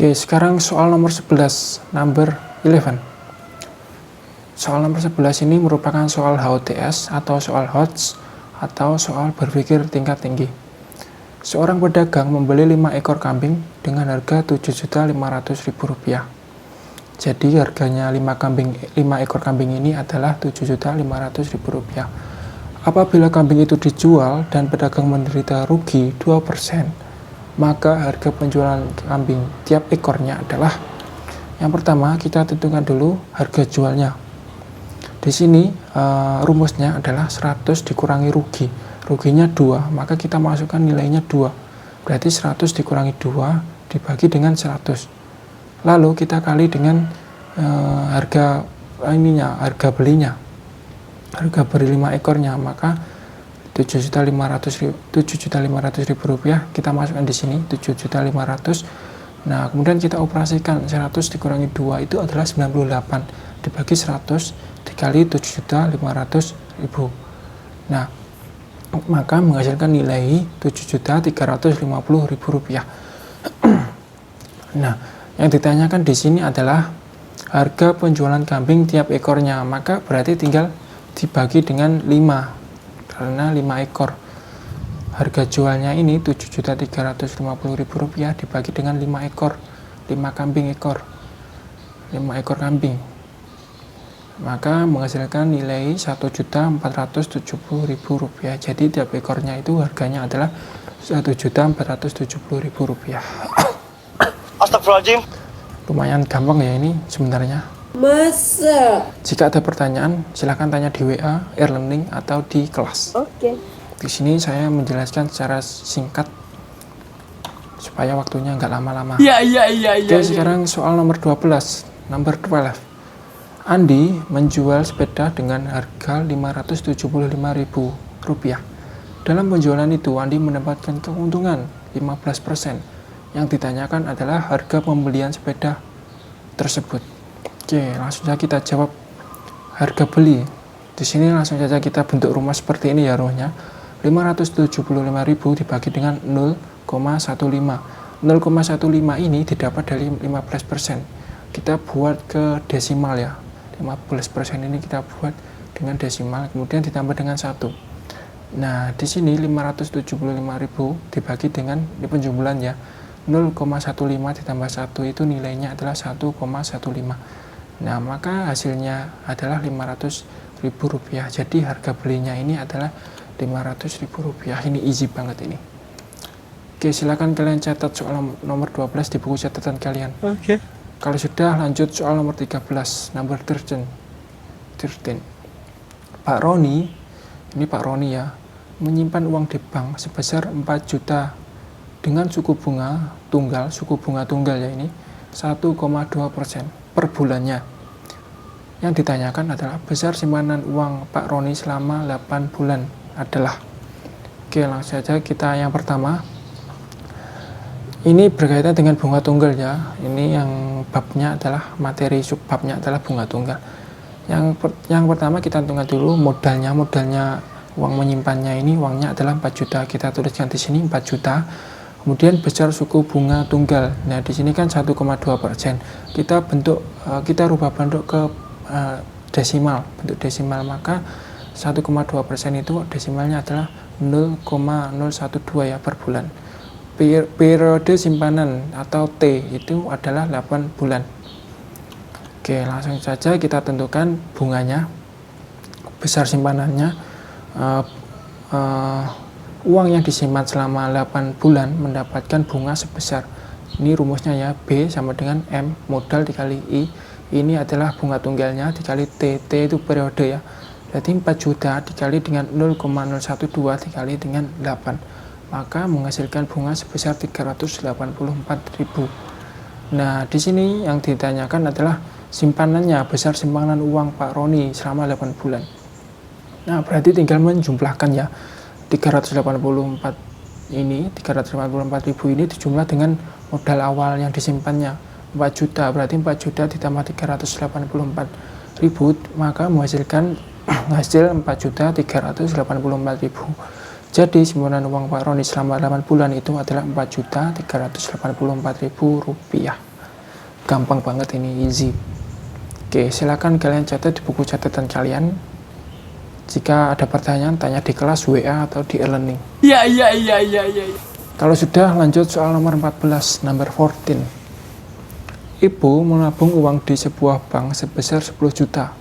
Oke, sekarang soal nomor 11, number 11. Soal nomor 11 ini merupakan soal HOTS atau soal HOTS atau soal berpikir tingkat tinggi. Seorang pedagang membeli 5 ekor kambing dengan harga Rp7.500.000. Jadi harganya 5 ekor kambing ini adalah Rp7.500.000. Apabila kambing itu dijual dan pedagang menderita rugi 2%, maka harga penjualan kambing tiap ekornya adalah, yang pertama kita tentukan dulu harga jualnya. Di sini rumusnya adalah 100 dikurangi rugi. Ruginya 2, maka kita masukkan nilainya 2. Berarti 100 dikurangi 2 dibagi dengan 100. Lalu kita kali dengan harga belinya. Harga beli 5 ekornya, maka Rp7.500.000 kita masukkan di sini, Rp7.500.000. Nah, kemudian kita operasikan 100 dikurangi 2 itu adalah 98 dibagi 100 dikali Rp7.500.000. Nah, maka menghasilkan nilai Rp7.350.000. Nah, yang ditanyakan di sini adalah harga penjualan kambing tiap ekornya, maka berarti tinggal dibagi dengan 5. Karena 5 ekor, harga jualnya ini Rp7.350.000 dibagi dengan 5 ekor, 5 ekor kambing, maka menghasilkan nilai Rp1.470.000. Jadi tiap ekornya itu harganya adalah Rp1.470.000. Astagfirullahaladzim. Lumayan gampang ya ini sebenarnya. Masa? Jika ada pertanyaan, silahkan tanya di WA, e-learning, atau di kelas. Oke. Di sini saya menjelaskan secara singkat supaya waktunya nggak lama-lama. Oke, sekarang soal nomor 12, number 12. Andi menjual sepeda dengan harga Rp575.000. Dalam penjualan itu, Andi mendapatkan keuntungan 15%. Yang ditanyakan adalah harga pembelian sepeda tersebut. Oke, langsung saja kita jawab harga beli. Di sini langsung saja kita bentuk rumah seperti ini ya rohnya. 575.000 dibagi dengan 0,15. 0,15 ini didapat dari 15%. Kita buat ke desimal ya. 15% ini kita buat dengan desimal, kemudian ditambah dengan 1. Nah, di sini 575.000 dibagi dengan di penjumlahan ya. 0,15 ditambah 1 itu nilainya adalah 1,15. Nah, maka hasilnya adalah Rp500.000. Jadi harga belinya ini adalah Rp500.000. Ini easy banget ini. Oke, silakan kalian catat soal nomor 12 di buku catatan kalian. Oke. Kalau sudah, lanjut soal nomor 13, number 13. Pak Roni, ini Pak Roni ya, menyimpan uang di bank sebesar 4 juta dengan suku bunga tunggal ya ini 1,2% per bulannya. Yang ditanyakan adalah besar simpanan uang Pak Roni selama 8 bulan adalah. Oke, langsung saja kita yang pertama. Ini berkaitan dengan bunga tunggal ya. Ini yang babnya adalah materi subbabnya adalah bunga tunggal. Yang pertama kita tentukan dulu modalnya uang menyimpannya ini uangnya adalah 4 juta. Kita tuliskan di sini 4 juta. Kemudian besar suku bunga tunggal. Nah, di sini kan 1,2%. Kita rubah bentuk ke desimal, bentuk desimal, maka 1,2% itu desimalnya adalah 0,012 ya per bulan. Periode simpanan atau T itu adalah 8 bulan. Oke, langsung saja kita tentukan bunganya, besar simpanannya. Uang yang disimpan selama 8 bulan mendapatkan bunga sebesar, ini rumusnya ya, B sama dengan M, modal dikali I, ini adalah bunga tunggalnya dikali T, T itu periode ya, jadi 4 juta dikali dengan 0,012 dikali dengan 8, maka menghasilkan bunga sebesar 384.000. Nah, di sini yang ditanyakan adalah simpanannya, besar simpanan uang Pak Roni selama 8 bulan. Nah, berarti tinggal menjumlahkan ya. 384.000 ini dijumlah dengan modal awal yang disimpannya 4 juta, berarti 4 juta ditambah 384.000 maka menghasilkan hasil 4.384.000. Jadi simpanan uang Pak Roni selama 8 bulan itu adalah Rp4.384.000. gampang banget ini, easy. Oke, silakan kalian catat di buku catatan kalian. Jika ada pertanyaan, tanya di kelas, WA, atau di e-learning. Iya. Kalau sudah, lanjut soal nomor 14, number 14. Ibu menabung uang di sebuah bank sebesar 10 juta.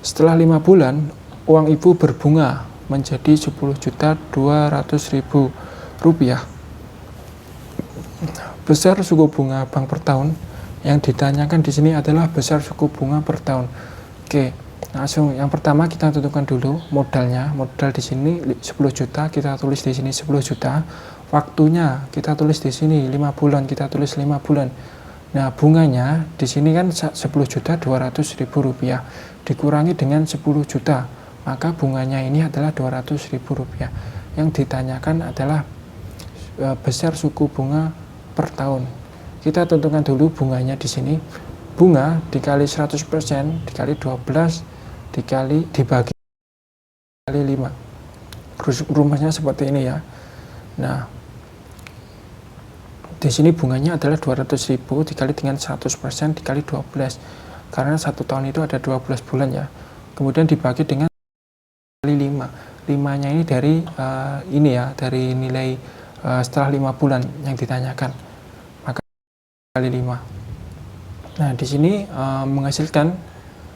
Setelah 5 bulan, uang ibu berbunga menjadi 10.200.000 rupiah. Besar suku bunga bank per tahun yang ditanyakan di sini adalah besar suku bunga per tahun. Oke, langsung yang pertama kita tentukan dulu modalnya. Modal di sini 10 juta, kita tulis di sini 10 juta. Waktunya kita tulis di sini 5 bulan, kita tulis 5 bulan. Nah, bunganya di sini kan 10.200.000 rupiah dikurangi dengan 10 juta, maka bunganya ini adalah 200.000 rupiah. Yang ditanyakan adalah besar suku bunga per tahun. Kita tentukan dulu bunganya di sini. Bunga dikali 100% dikali 12 dibagi kali 5. Rumusnya seperti ini ya. Nah, di sini bunganya adalah 200.000 dikali dengan 100% dikali 12. Karena 1 tahun itu ada 12 bulan ya. Kemudian dibagi dengan kali 5. 5-nya ini dari ini ya, dari nilai setelah 5 bulan yang ditanyakan. Maka kali 5. Nah, di sini menghasilkan,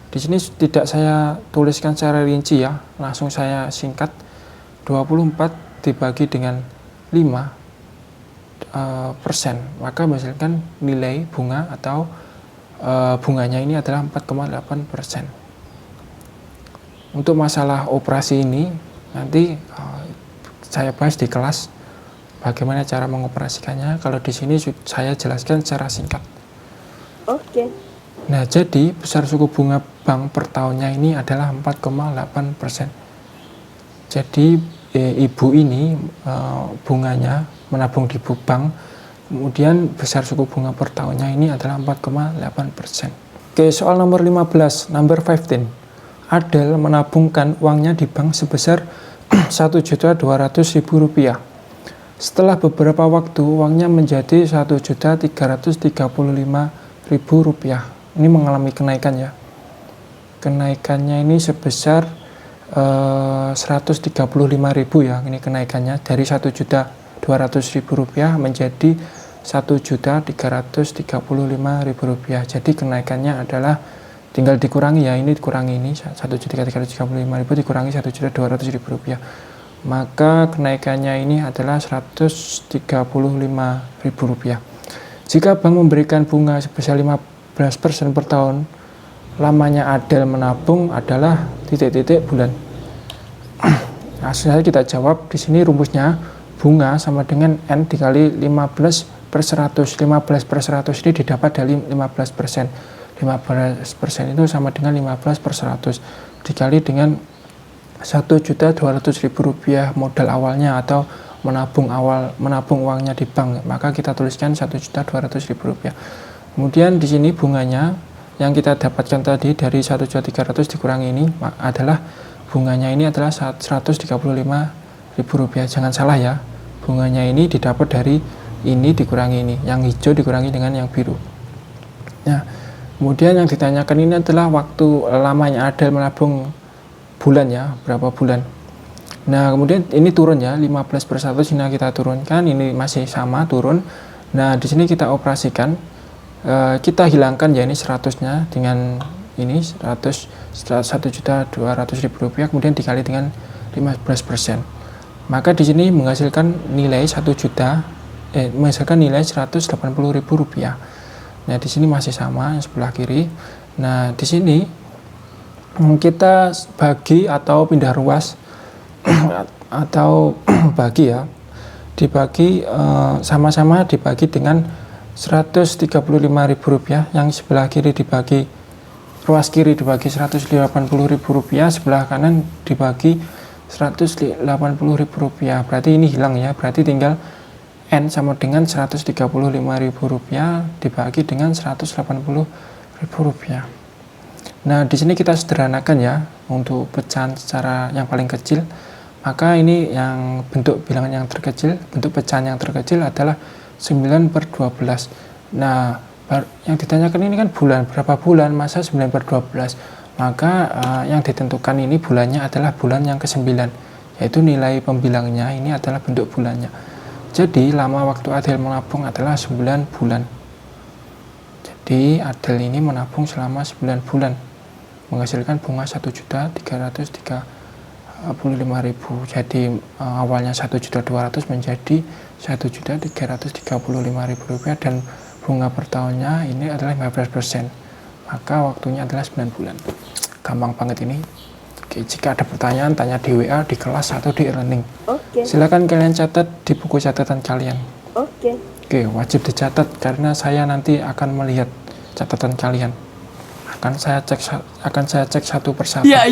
di sini tidak saya tuliskan secara rinci ya, langsung saya singkat. 24 dibagi dengan 5 persen, maka menghasilkan nilai bunga atau bunganya ini adalah 4,8%. Untuk masalah operasi ini nanti saya bahas di kelas bagaimana cara mengoperasikannya. Kalau di sini saya jelaskan secara singkat. Oke. Nah, jadi besar suku bunga bank per tahunnya ini adalah 4,8%. Jadi ibu ini bunganya menabung di bank, kemudian besar suku bunga per tahunnya ini adalah 4,8%. Oke, soal nomor 15, number 15. Adel menabungkan uangnya di bank sebesar 1.200.000 rupiah. Setelah beberapa waktu, uangnya menjadi 1.335.000 rupiah. Ini mengalami kenaikan ya. Kenaikannya ini sebesar 135.000 ya. Ini kenaikannya dari 1.200.000 rupiah menjadi 1.335.000 rupiah. Jadi kenaikannya adalah tinggal dikurangi ya, ini dikurangi ini 1.335.000 dikurangi 1.200.000 rupiah, maka kenaikannya ini adalah 135.000 rupiah. Jika bank memberikan bunga sebesar 15% per tahun, lamanya Adel menabung adalah titik-titik bulan. Langsung saja kita jawab. Di sini rumusnya bunga sama dengan N dikali 15/100. 15/100 ini didapat dari 15%. 15% itu sama dengan 15/100 dikali dengan 1.200.000 rupiah modal awalnya atau menabung uangnya di bank, maka kita tuliskan 1.200.000 rupiah. Kemudian di sini bunganya yang kita dapatkan tadi dari 1.300.000 dikurangi ini adalah bunganya ini adalah 135.000 rupiah. Jangan salah ya, bunganya ini didapat dari ini dikurangi ini, yang hijau dikurangi dengan yang biru. Nah, kemudian yang ditanyakan ini adalah waktu lamanya Adel menabung bulan ya, berapa bulan. Nah, kemudian ini turun ya, 15/100 ini kita turunkan, ini masih sama turun. Nah, di sini kita operasikan, kita hilangkan ya ini 100-nya dengan ini 1.200.000 rupiah, kemudian dikali dengan 15%. Maka di sini menghasilkan nilai 1 juta, menghasilkan nilai 180.000 rupiah. Nah, di sini masih sama yang sebelah kiri. Nah, di sini kita bagi atau pindah ruas atau bagi ya, dibagi sama-sama dibagi dengan 135.000 rupiah. Yang sebelah kiri dibagi, ruas kiri dibagi 180.000 rupiah, sebelah kanan dibagi 180.000 rupiah. Berarti ini hilang ya, berarti tinggal N sama dengan 135.000 rupiah dibagi dengan 180.000 rupiah. Nah, di sini kita sederhanakan ya untuk pecahan secara yang paling kecil. Maka ini yang bentuk bilangan yang terkecil, bentuk pecahan yang terkecil adalah 9/12. Nah, Yang ditanyakan ini kan bulan, berapa bulan, masa 9/12. Maka yang ditentukan ini bulannya adalah bulan yang ke-9, yaitu nilai pembilangnya ini adalah bentuk bulannya. Jadi lama waktu Adele menabung adalah 9 bulan. Jadi Adele ini menabung selama 9 bulan, menghasilkan bunga 1.335.000. Jadi awalnya 1.200.000 menjadi 1.335.000 rupiah, dan bunga per tahunnya ini adalah 15%. Maka waktunya adalah 9 bulan. Gampang banget ini. Oke, jika ada pertanyaan, tanya di WA, di kelas, atau di e-learning. Oke. Silakan kalian catat di buku catatan kalian. Oke. Oke, wajib dicatat karena saya nanti akan melihat catatan kalian. Akan saya cek satu persatu. Iya.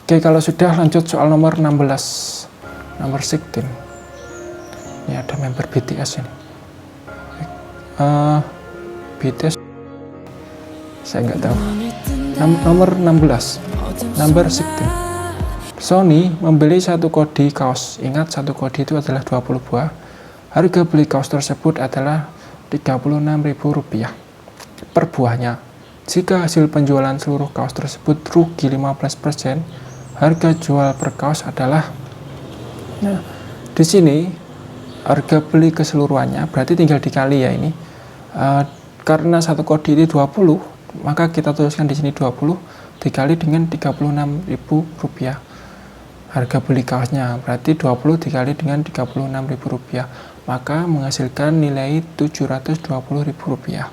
Oke, kalau sudah lanjut soal nomor 16. Nomor 16. Ini ada member BTS ini. BTS saya nggak tahu. Nomor 16. Number 16. Sony membeli satu kodi kaos. Ingat, satu kodi itu adalah 20 buah. Harga beli kaos tersebut adalah Rp36.000 per buahnya. Jika hasil penjualan seluruh kaos tersebut rugi 15%, harga jual per kaos adalah, nah, di sini harga beli keseluruhannya berarti tinggal dikali ya ini. Karena satu kodi itu 20, maka kita tuliskan di sini 20 dikali dengan Rp36.000. Harga beli kaosnya berarti 20 dikali dengan Rp36.000, maka menghasilkan nilai Rp720.000.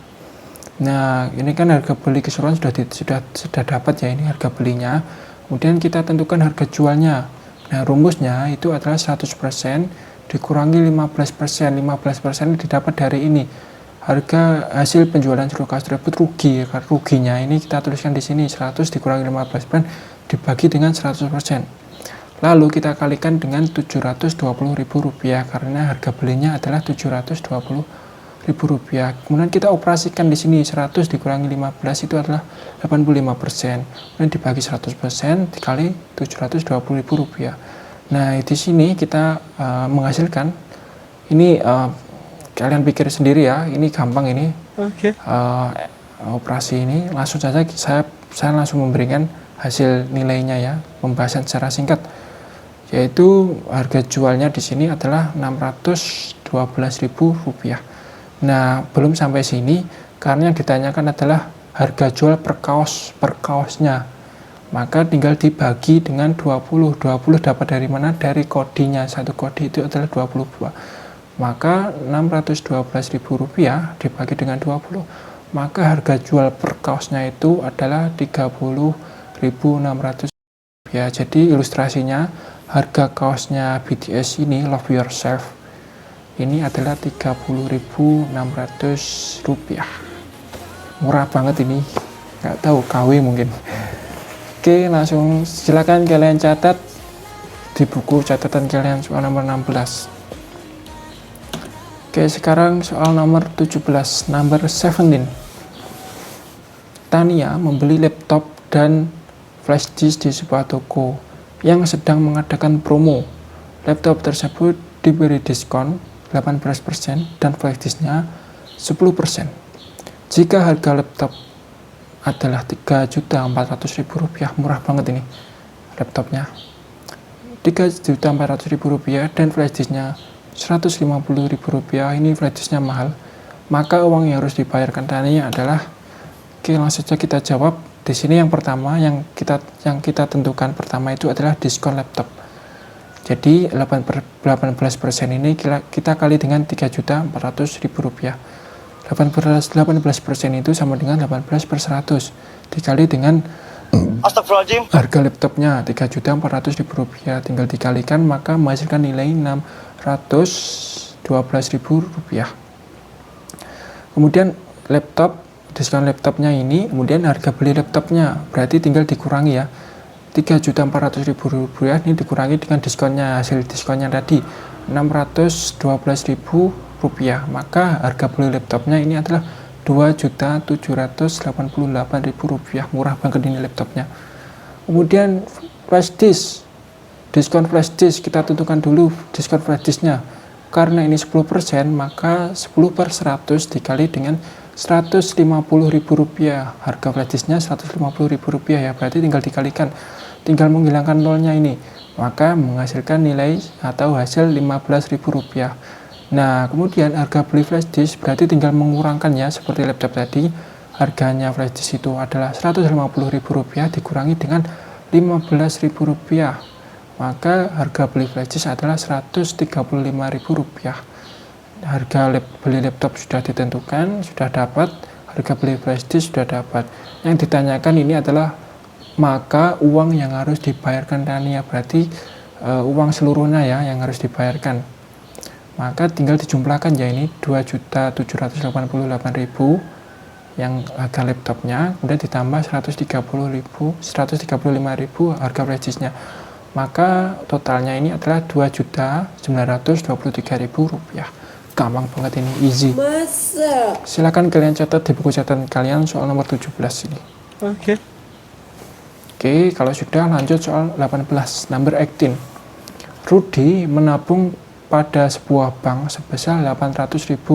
Nah, ini kan harga beli keseluruhan sudah dapat ya, ini harga belinya. Kemudian kita tentukan harga jualnya. Nah, rumusnya itu adalah 100% dikurangi 15%. 15% didapat dari ini. Harga hasil penjualan seluruh kaos tersebut rugi. Ruginya ini kita tuliskan di sini 100 dikurangi 15% dibagi dengan 100%. Lalu kita kalikan dengan Rp720.000 karena harga belinya adalah Rp720.000. Kemudian kita operasikan di sini 100 dikurangi 15 itu adalah 85%. Kemudian dibagi 100% dikali Rp720.000. Nah, di sini kita menghasilkan ini, kalian pikir sendiri ya, ini gampang ini. Oke. Operasi ini langsung saja saya langsung memberikan hasil nilainya ya, pembahasan secara singkat, yaitu harga jualnya di sini adalah Rp612.000. Nah, belum sampai sini karena yang ditanyakan adalah harga jual per kaosnya. Maka tinggal dibagi dengan 20. 20 dapat dari mana? Dari kodinya. Satu kodi itu adalah 20 buah. Maka Rp612.000 dibagi dengan 20. Maka harga jual per kaosnya itu adalah Rp30.600. Ya, jadi ilustrasinya harga kaosnya BTS ini Love Yourself ini adalah Rp30.600. Murah banget ini, nggak tahu KW mungkin. Oke, langsung silakan kalian catat di buku catatan kalian soal nomor 16. Oke, sekarang soal nomor 17, number 17. Tania membeli laptop dan flash disk di sebuah toko yang sedang mengadakan promo. Laptop tersebut diberi diskon 18% dan flash disknya 10%. Jika harga laptop adalah Rp3.400.000, murah banget ini laptopnya, Rp3.400.000 dan flash disknya Rp150.000, ini flash disknya mahal, maka uang yang harus dibayarkan Tania adalah, oke, langsung saja kita jawab. Di sini yang pertama yang kita tentukan pertama itu adalah diskon laptop. Jadi 18% ini kita kali dengan Rp3.400.000. 18% itu sama dengan 18/100 dikali dengan Astagfirullahaladzim. harga laptopnya Rp3.400.000, tinggal dikalikan maka menghasilkan nilai Rp612.000. Kemudian diskon laptopnya ini, kemudian harga beli laptopnya berarti tinggal dikurangi ya, Rp3.400.000 ini dikurangi dengan diskonnya, hasil diskonnya tadi Rp612.000, maka harga beli laptopnya ini adalah Rp2.788.000. Murah banget ini laptopnya. Kemudian flash disk, diskon flash disk kita tentukan dulu diskon flash disknya. Karena ini 10%, maka 10/100 dikali dengan Rp150.000. Harga flash disknya Rp150.000 ya, berarti tinggal dikalikan, tinggal menghilangkan nolnya ini, maka menghasilkan nilai atau hasil Rp15.000. Nah, kemudian harga beli flash disk berarti tinggal mengurangkan ya, seperti laptop tadi, harganya flash disk itu adalah Rp150.000 dikurangi dengan Rp15.000, maka harga beli flash disk adalah Rp135.000. Harga beli laptop sudah ditentukan, sudah dapat, harga beli flash disk sudah dapat. Yang ditanyakan ini adalah maka uang yang harus dibayarkan Tania, berarti uang seluruhnya ya yang harus dibayarkan. Maka tinggal dijumlahkan ya, ini 2.788.000 yang harga laptopnya, kemudian ditambah 135.000 harga flash disknya, maka totalnya ini adalah Rp2.923.000. Gampang banget ini, easy. Silakan kalian catat di buku catatan kalian soal nomor 17 ini. Oke. Oke, kalau sudah lanjut soal 18, number 18. Rudy menabung pada sebuah bank sebesar Rp800.000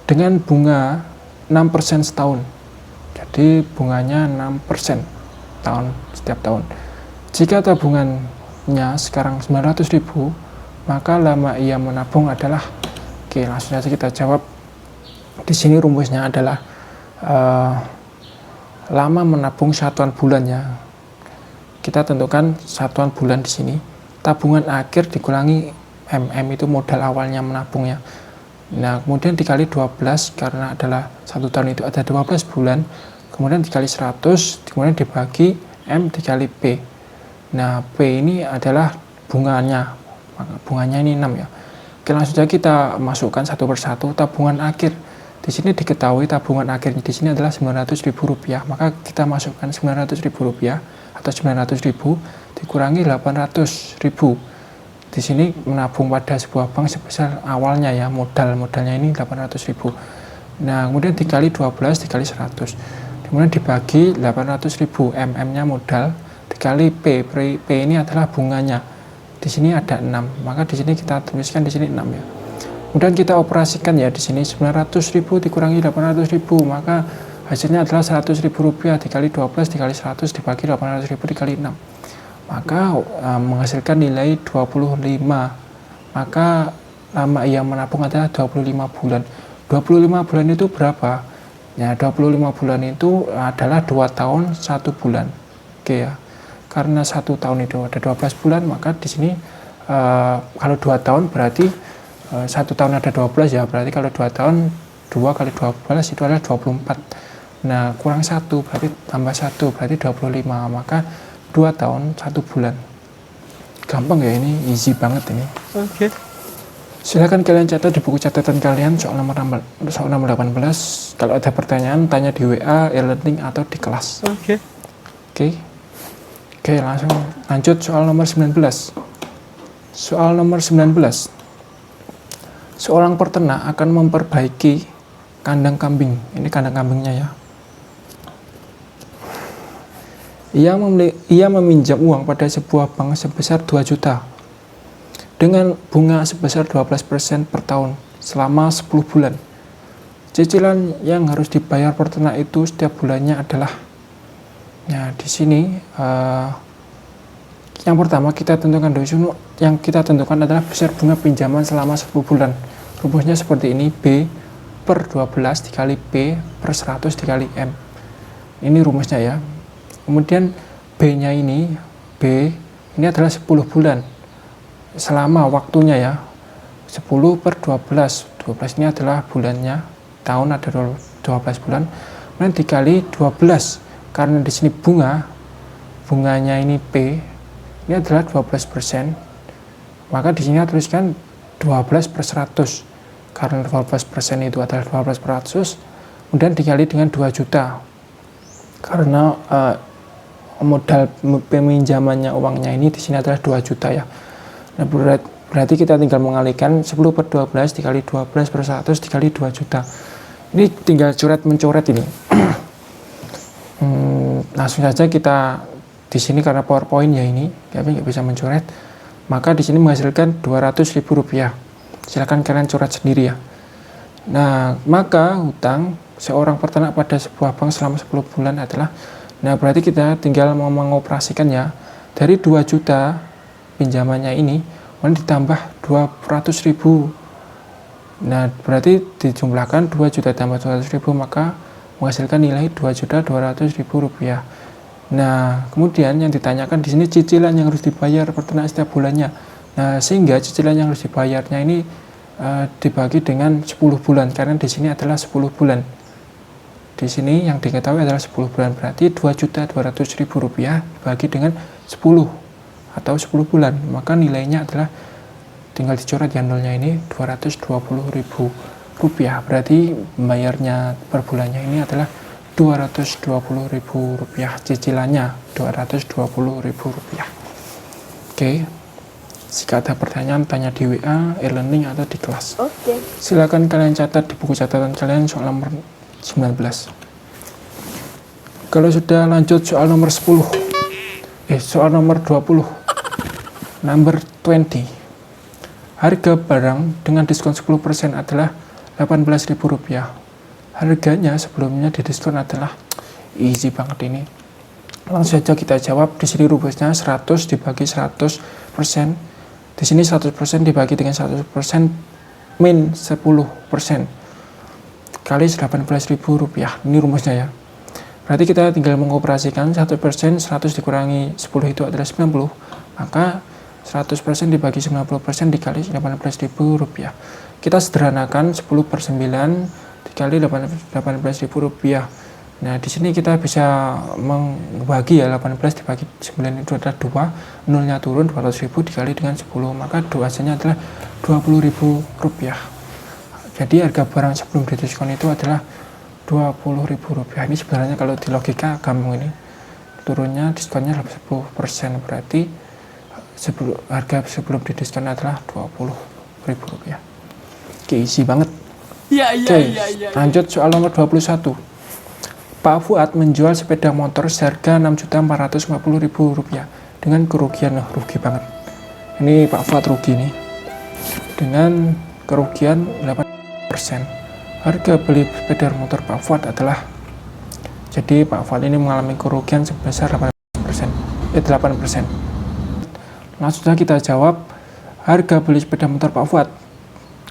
dengan bunga 6% setahun. Jadi bunganya 6% setiap tahun. Jika tabungannya sekarang 900.000, maka lama ia menabung adalah, oke, langsung saja kita jawab. Di sini rumusnya adalah lama menabung satuan bulannya. Kita tentukan satuan bulan di sini. Tabungan akhir dikurangi MM, itu modal awalnya menabungnya. Nah, kemudian dikali 12 karena adalah satu tahun itu ada 12 bulan. Kemudian dikali 100, kemudian dibagi M dikali P. Nah, P ini adalah bunganya. Bunganya ini 6 ya. Oke, langsung saja kita masukkan satu persatu. Tabungan akhir di sini diketahui tabungan akhirnya di sini adalah Rp900.000, maka kita masukkan Rp900.000 atau 900.000 dikurangi 800.000. Di sini menabung pada sebuah bank sebesar awalnya ya, modalnya ini 800.000. Nah, kemudian dikali 12 dikali 100. Kemudian dibagi 800.000, MM-nya modal dikali P ini adalah bunganya. Di sini ada 6, maka di sini kita tuliskan di sini 6 ya. Kemudian kita operasikan ya, di sini 900.000 dikurangi 800.000, maka hasilnya adalah Rp100.000 dikali 12 dikali 100 dibagi 800.000 dikali 6. Maka menghasilkan nilai 25. Maka lama ia menabung adalah 25 bulan. 25 bulan itu berapa? Ya, 25 bulan itu adalah 2 tahun 1 bulan. Oke ya. Karena 1 tahun itu ada 12 bulan, maka di sini kalau 2 tahun berarti 1 tahun ada 12 ya, berarti kalau 2 tahun 2 kali 12 itu adalah 24. Nah, kurang 1 berarti tambah 1 berarti 25, maka 2 tahun 1 bulan. Gampang ya, ini easy banget ini. Oke. Silahkan kalian catat di buku catatan kalian soal nomor 18. Kalau ada pertanyaan tanya di WA, e-learning atau di kelas. Oke. Oke, langsung lanjut soal nomor 19. Soal nomor 19. Seorang peternak akan memperbaiki kandang kambing. Ini kandang kambingnya ya. Ia meminjam uang pada sebuah bank sebesar 2 juta dengan bunga sebesar 12% per tahun selama 10 bulan. Cicilan yang harus dibayar peternak itu setiap bulannya adalah, nah di sini yang pertama kita tentukan dulu, yang kita tentukan adalah besar bunga pinjaman selama 10 bulan. Rumusnya seperti ini, B per 12 dikali P per 100 dikali M. Ini rumusnya ya. Kemudian B-nya ini, B ini adalah 10 bulan selama waktunya ya. 10 per 12, 12 ini adalah bulannya, tahun ada 12 bulan. Kemudian dikali 12, karena di sini bunganya ini P, ini adalah 12%, maka di sini tuliskan 12 per 100, karena 12% itu adalah 12 per 100, kemudian dikali dengan 2 juta, karena modal peminjamannya uangnya ini di sini adalah 2 juta ya. Nah, berarti kita tinggal mengalihkan 10 per 12 dikali 12 per 100 dikali 2 juta. Ini tinggal coret-mencoret ini. Langsung saja kita di sini karena PowerPoint ya ini, kami nggak bisa mencoret, maka di sini menghasilkan Rp200.000. Silakan kalian coret sendiri ya. Nah, maka hutang seorang peternak pada sebuah bank selama 10 bulan adalah, nah berarti kita tinggal mau mengoperasikan ya, dari 2 juta pinjamannya ini, kemudian ditambah 200.000. Nah, berarti dijumlahkan 2 juta tambah 200.000, maka menghasilkan nilai 2.200.000 rupiah. Nah, kemudian yang ditanyakan di sini cicilan yang harus dibayar peternak setiap bulannya. Nah, sehingga cicilan yang harus dibayarnya ini dibagi dengan 10 bulan, karena di sini adalah 10 bulan. Di sini yang diketahui adalah 10 bulan, berarti 2.200.000 rupiah dibagi dengan 10 atau 10 bulan, maka nilainya adalah tinggal dicoret ya nolnya ini 220.000 rupiah. Berarti bayarnya per bulannya ini adalah 220.000 rupiah, cicilannya 220.000 rupiah. Oke. Jika ada pertanyaan, tanya di WA, e-learning, atau di kelas. Oke. Silakan kalian catat di buku catatan kalian soal nomor 19. Kalau sudah lanjut soal nomor 10. Soal nomor 20. Number 20. Harga barang dengan diskon 10% adalah Rp18.000. Harganya sebelumnya didiskon adalah, easy banget ini. Langsung saja kita jawab. Di sini rumusnya 100 dibagi 100%. Di sini 100% dibagi dengan 100% min 10% kali Rp18.000. Ini rumusnya ya. Berarti kita tinggal mengoperasikan 1%, 100 dikurangi 10 itu adalah 90. Maka 100% dibagi 90% dikali Rp18.000. Kita sederhanakan 10/9 dikali Rp18.000. Nah, di sini kita bisa membagi ya, 18 dibagi 9 itu adalah 2, nolnya turun, 200.000 dikali dengan 10, maka hasilnya adalah Rp20.000. Jadi harga barang sebelum didiskon itu adalah Rp20.000. Ini sebenarnya kalau di logika gampang ini. Turunnya diskonnya 10%, berarti harga sebelum didiskon adalah Rp20.000. Oke, easy banget. Lanjut soal nomor 21. Pak Fuad menjual sepeda motor seharga Rp6.450.000 dengan kerugian, rugi banget. Ini Pak Fuad rugi nih. Dengan kerugian 8%. Harga beli sepeda motor Pak Fuad adalah, jadi Pak Fuad ini mengalami kerugian sebesar 8%. Langsung saja kita jawab. Harga beli sepeda motor Pak Fuad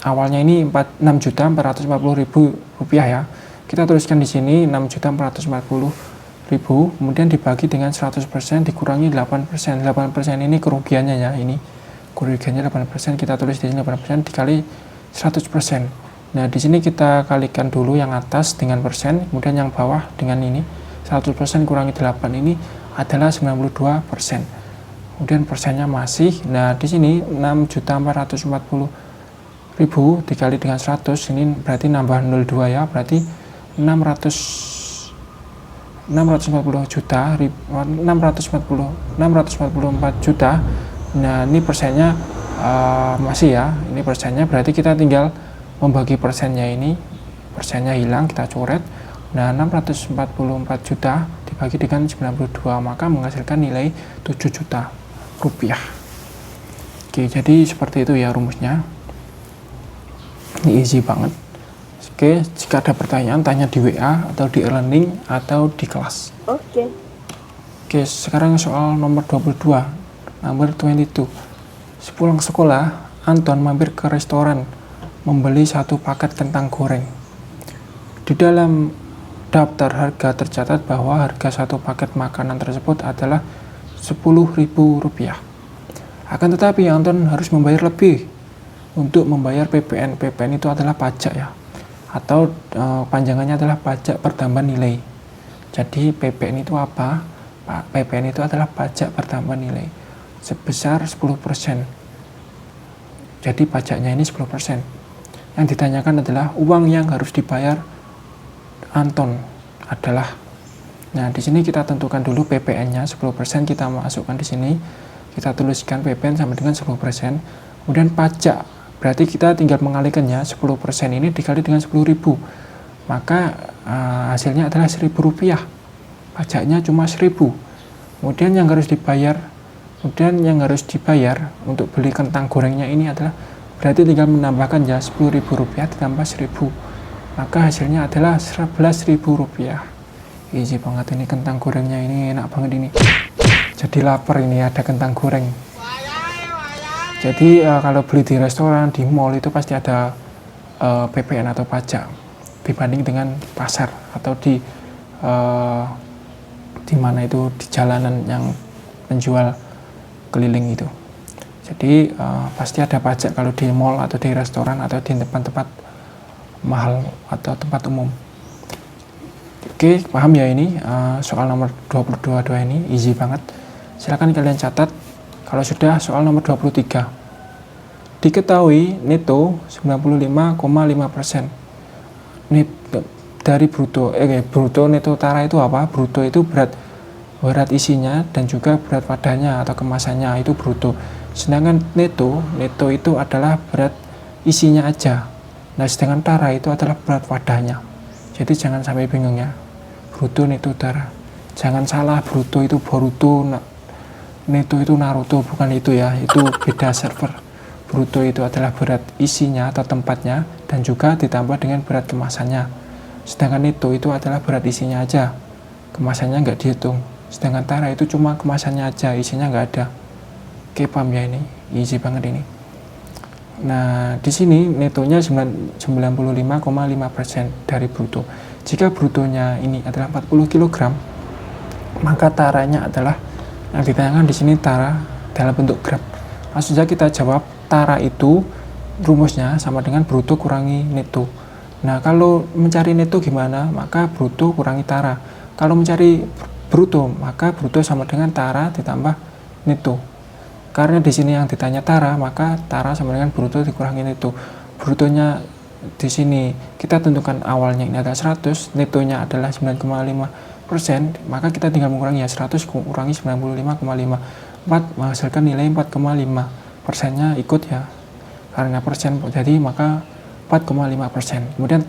awalnya ini Rp6.450.000 ya. Kita tuliskan di sini 6.440.000, kemudian dibagi dengan 100% dikurangi 8%. 8% ini kerugiannya ya, ini kerugiannya 8%, kita tulis di sini 8% dikali 100%. Nah, di sini kita kalikan dulu yang atas dengan persen, kemudian yang bawah dengan ini. 100% kurangi 8 ini adalah 92%. Kemudian persennya masih. Nah, di sini 6.440.000 dikali dengan 100, ini berarti nambah 02 ya, berarti 644 juta. Nah, ini persennya masih ya, ini persennya, berarti kita tinggal membagi persennya ini, persennya hilang, kita coret. Nah, 644 juta dibagi dengan 92, maka menghasilkan nilai 7 juta rupiah. Oke, jadi seperti itu ya rumusnya. Ini easy banget. Oke, jika ada pertanyaan, tanya di WA atau di e-learning atau di kelas. Oke. Oke, sekarang soal nomor 22, nomor 22. Sepulang sekolah, Anton mampir ke restoran, membeli 1 paket kentang goreng. Di dalam daftar harga tercatat bahwa harga 1 paket makanan tersebut adalah Rp10.000. Akan tetapi Anton harus membayar lebih untuk membayar PPN. PPN itu adalah pajak ya, atau panjangannya adalah pajak pertambahan nilai. Jadi PPN itu apa? PPN itu adalah pajak pertambahan nilai sebesar 10%. Jadi pajaknya ini 10%. Yang ditanyakan adalah uang yang harus dibayar Anton adalah. Nah, di sini kita tentukan dulu PPN-nya 10%, kita masukkan di sini. Kita tuliskan PPN sama dengan 10%. Kemudian pajak, berarti kita tinggal mengalihkannya 10% ini dikali dengan 10.000. Maka hasilnya adalah Rp1.000. Pajaknya cuma 1.000. Kemudian yang harus dibayar untuk beli kentang gorengnya ini adalah Berarti tinggal menambahkan ya Rp10.000 ditambah 1.000. Maka hasilnya adalah Rp11.000. Easy banget ini, kentang gorengnya ini enak banget ini. Jadi lapar ini, ada kentang goreng. Jadi kalau beli di restoran, di mall itu pasti ada PPN atau pajak dibanding dengan pasar atau di mana itu, di jalanan yang menjual keliling itu. Jadi pasti ada pajak kalau di mall atau di restoran atau di tempat-tempat mahal atau tempat umum. Oke, paham ya ini soal nomor 22 ini easy banget. Silakan kalian catat. Kalau sudah, soal nomor 23. Diketahui neto 95,5%. Dari bruto, bruto neto tara itu apa? Bruto itu berat isinya dan juga berat wadahnya atau kemasannya, itu bruto. Sedangkan neto itu adalah berat isinya aja. Nah, sedangkan tara itu adalah berat wadahnya. Jadi jangan sampai bingung ya. Bruto, neto, tara. Jangan salah, bruto itu Boruto, neto itu Naruto, bukan itu ya. Itu beda server. Bruto itu adalah berat isinya atau tempatnya dan juga ditambah dengan berat kemasannya. Sedangkan neto itu adalah berat isinya aja. Kemasannya nggak dihitung. Sedangkan tara itu cuma kemasannya aja, isinya nggak ada. Oke, paham ya ini? Easy banget ini. Nah, di sini netonya 95,5% dari bruto. Jika brutonya ini adalah 40 kg, maka taranya adalah yang ditanyakan di sini tara dalam bentuk gram. Langsung saja kita jawab, tara itu rumusnya sama dengan bruto kurangi neto. Nah, kalau mencari neto gimana? Maka bruto kurangi tara. Kalau mencari bruto, maka bruto sama dengan tara ditambah neto. Karena di sini yang ditanya tara, maka tara sama dengan bruto dikurangi neto. Brutonya di sini kita tentukan awalnya ini adalah 100, netonya adalah 9,5%, maka kita tinggal mengurangi ya, 100 kurangi 95,5. 4 menghasilkan nilai 4,5%-nya ikut ya. Karena persen jadi maka 4,5%. Kemudian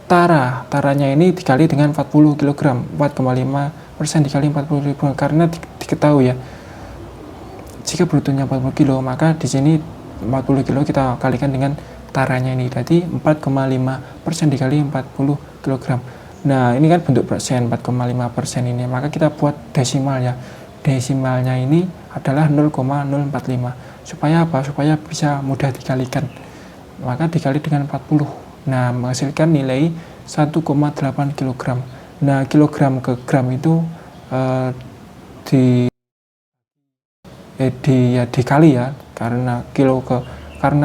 taranya ini dikali dengan 40 kg. 4,5% dikali 40.000 karena diketahui ya. Jika brutonya 40 kg, maka di sini 40 kg kita kalikan dengan taranya ini. Jadi 4,5% dikali 40 kg. Nah, ini kan bentuk persen, 4,5% ini. Maka kita buat desimal ya. Desimalnya ini adalah 0,045. Supaya apa? Supaya bisa mudah dikalikan. Maka dikali dengan 40. Nah, menghasilkan nilai 1,8 kg. Nah, kilogram ke gram itu dikali ya, karena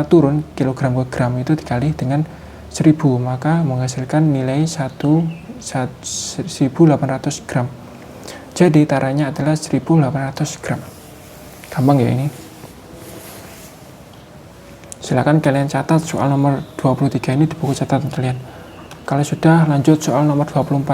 turun kilogram ke gram itu dikali dengan 1000, maka menghasilkan nilai 1.800 gram. Jadi taranya adalah 1.800 gram. Gampang ya ini. Silakan kalian catat soal nomor 23 ini di buku catatan kalian. Kalau sudah, lanjut soal nomor 24.